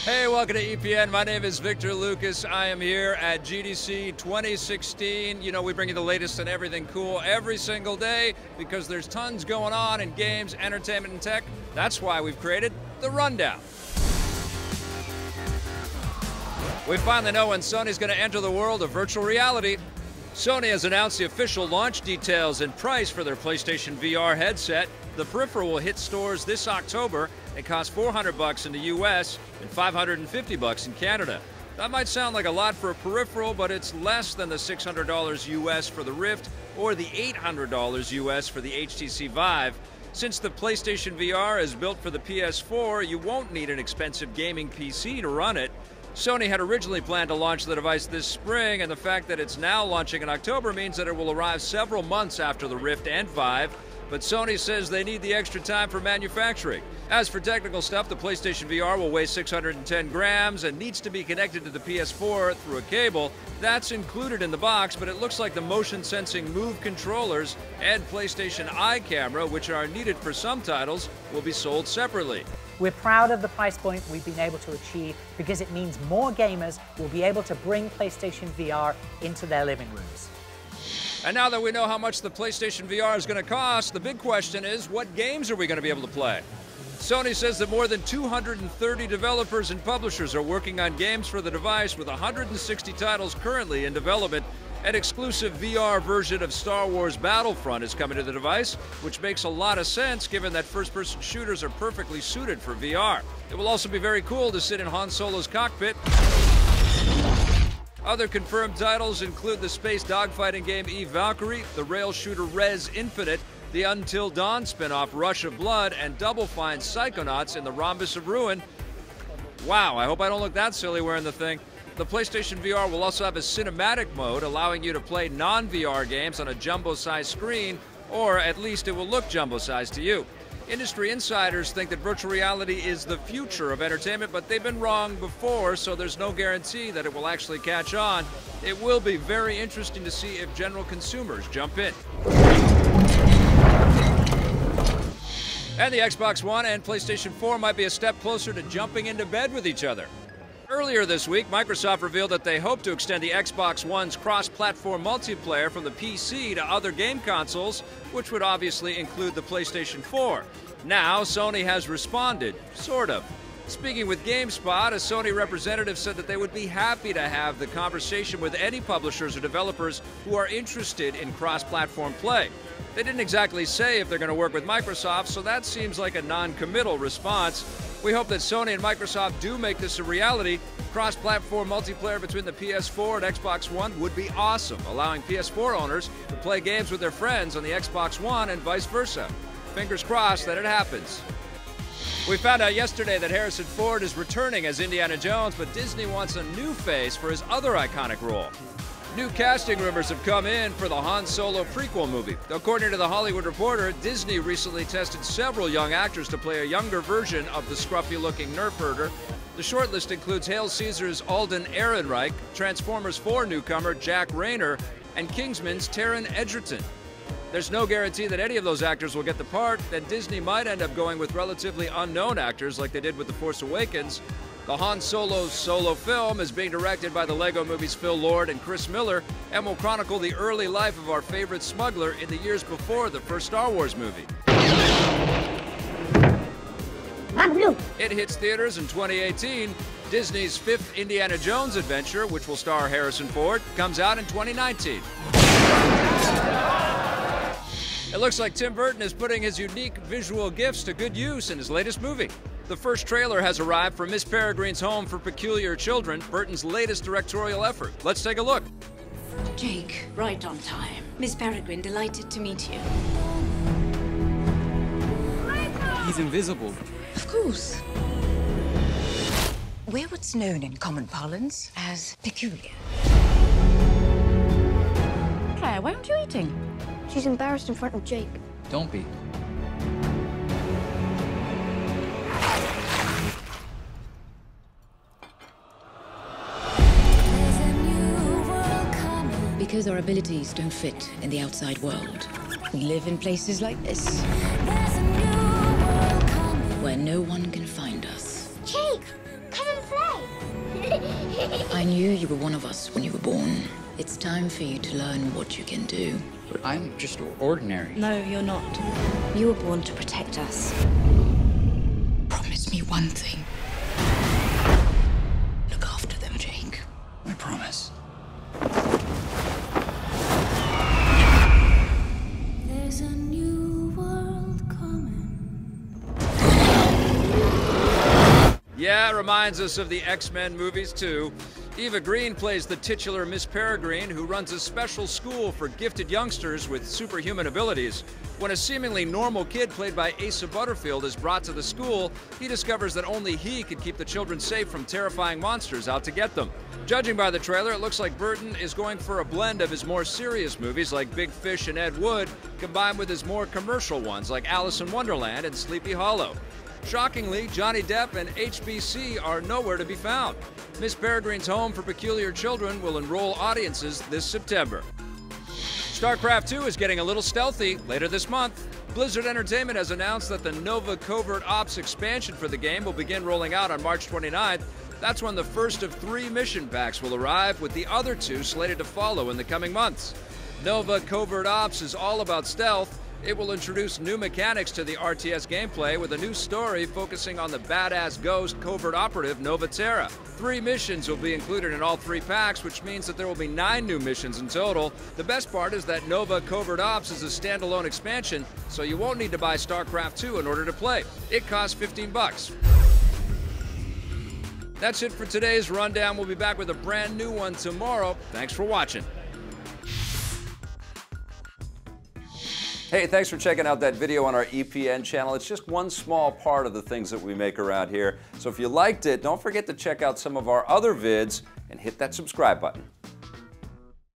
Hey, welcome to EPN. My name is Victor Lucas. I am here at GDC 2016. You know, we bring you the latest and everything cool every single day because there's tons going on in games, entertainment, and tech. That's why we've created The Rundown. We finally know when Sony's going to enter the world of virtual reality. Sony has announced the official launch details and price for their PlayStation VR headset. The peripheral will hit stores this October and cost $400 in the US and $550 in Canada. That might sound like a lot for a peripheral, but it's less than the $600 US for the Rift or the $800 US for the HTC Vive. Since the PlayStation VR is built for the PS4, you won't need an expensive gaming PC to run it. Sony had originally planned to launch the device this spring, and the fact that it's now launching in October means that it will arrive several months after the Rift and Vive, but Sony says they need the extra time for manufacturing. As for technical stuff, the PlayStation VR will weigh 610 grams and needs to be connected to the PS4 through a cable. That's included in the box, but it looks like the motion-sensing Move controllers and PlayStation Eye camera, which are needed for some titles, will be sold separately. We're proud of the price point we've been able to achieve because it means more gamers will be able to bring PlayStation VR into their living rooms. And now that we know how much the PlayStation VR is going to cost, the big question is, what games are we going to be able to play? Sony says that more than 230 developers and publishers are working on games for the device, with 160 titles currently in development. An exclusive VR version of Star Wars Battlefront is coming to the device, which makes a lot of sense given that first-person shooters are perfectly suited for VR. It will also be very cool to sit in Han Solo's cockpit. Other confirmed titles include the space dogfighting game Eve Valkyrie, the rail shooter Rez Infinite, the Until Dawn spin-off Rush of Blood, and Double Fine's Psychonauts in the Rhombus of Ruin. Wow, I hope I don't look that silly wearing the thing. The PlayStation VR will also have a cinematic mode, allowing you to play non-VR games on a jumbo-sized screen, or at least it will look jumbo-sized to you. Industry insiders think that virtual reality is the future of entertainment, but they've been wrong before, so there's no guarantee that it will actually catch on. It will be very interesting to see if general consumers jump in. And the Xbox One and PlayStation 4 might be a step closer to jumping into bed with each other. Earlier this week, Microsoft revealed that they hope to extend the Xbox One's cross-platform multiplayer from the PC to other game consoles, which would obviously include the PlayStation 4. Now, Sony has responded, sort of. Speaking with GameSpot, a Sony representative said that they would be happy to have the conversation with any publishers or developers who are interested in cross-platform play. They didn't exactly say if they're going to work with Microsoft, so that seems like a non-committal response. We hope that Sony and Microsoft do make this a reality. Cross-platform multiplayer between the PS4 and Xbox One would be awesome, allowing PS4 owners to play games with their friends on the Xbox One and vice versa. Fingers crossed that it happens. We found out yesterday that Harrison Ford is returning as Indiana Jones, but Disney wants a new face for his other iconic role. New casting rumors have come in for the Han Solo prequel movie. According to The Hollywood Reporter, Disney recently tested several young actors to play a younger version of the scruffy-looking nerf herder. The shortlist includes Hail Caesar's Alden Ehrenreich, Transformers 4 newcomer Jack Rayner, and Kingsman's Taron Egerton. There's no guarantee that any of those actors will get the part, and Disney might end up going with relatively unknown actors like they did with The Force Awakens. The Han solo film is being directed by the Lego Movie's Phil Lord and Chris Miller and will chronicle the early life of our favorite smuggler in the years before the first Star Wars movie. It hits theaters in 2018. Disney's fifth Indiana Jones adventure, which will star Harrison Ford, comes out in 2019. It looks like Tim Burton is putting his unique visual gifts to good use in his latest movie. The first trailer has arrived from Miss Peregrine's Home for Peculiar Children, Burton's latest directorial effort. Let's take a look. Jake, right on time. Miss Peregrine, delighted to meet you. He's invisible. Of course. We're what's known in common parlance as peculiar. Claire, why aren't you eating? She's embarrassed in front of Jake. Don't be. Because our abilities don't fit in the outside world, we live in places like this, where no one can find us. Jake, come and sleigh. I knew you were one of us when you were born. It's time for you to learn what you can do. But I'm just ordinary. No, you're not. You were born to protect us. Promise me one thing. Look after them, Jake. I promise. There's a new world coming. Yeah, it reminds us of the X-Men movies, too. Eva Green plays the titular Miss Peregrine, who runs a special school for gifted youngsters with superhuman abilities. When a seemingly normal kid played by Asa Butterfield is brought to the school, he discovers that only he could keep the children safe from terrifying monsters out to get them. Judging by the trailer, it looks like Burton is going for a blend of his more serious movies like Big Fish and Ed Wood, combined with his more commercial ones like Alice in Wonderland and Sleepy Hollow. Shockingly, Johnny Depp and HBC are nowhere to be found. Miss Peregrine's Home for Peculiar Children will enroll audiences this September. StarCraft II is getting a little stealthy later this month. Blizzard Entertainment has announced that the Nova Covert Ops expansion for the game will begin rolling out on March 29th. That's when the first of 3 mission packs will arrive, with the other 2 slated to follow in the coming months. Nova Covert Ops is all about stealth. It will introduce new mechanics to the RTS gameplay with a new story focusing on the badass ghost covert operative Nova Terra. 3 missions will be included in all 3 packs, which means that there will be 9 new missions in total. The best part is that Nova Covert Ops is a standalone expansion, so you won't need to buy StarCraft II in order to play. It costs $15. That's it for today's rundown. We'll be back with a brand new one tomorrow. Thanks for watching. Hey, thanks for checking out that video on our EPN channel. It's just one small part of the things that we make around here. So if you liked it, don't forget to check out some of our other vids and hit that subscribe button.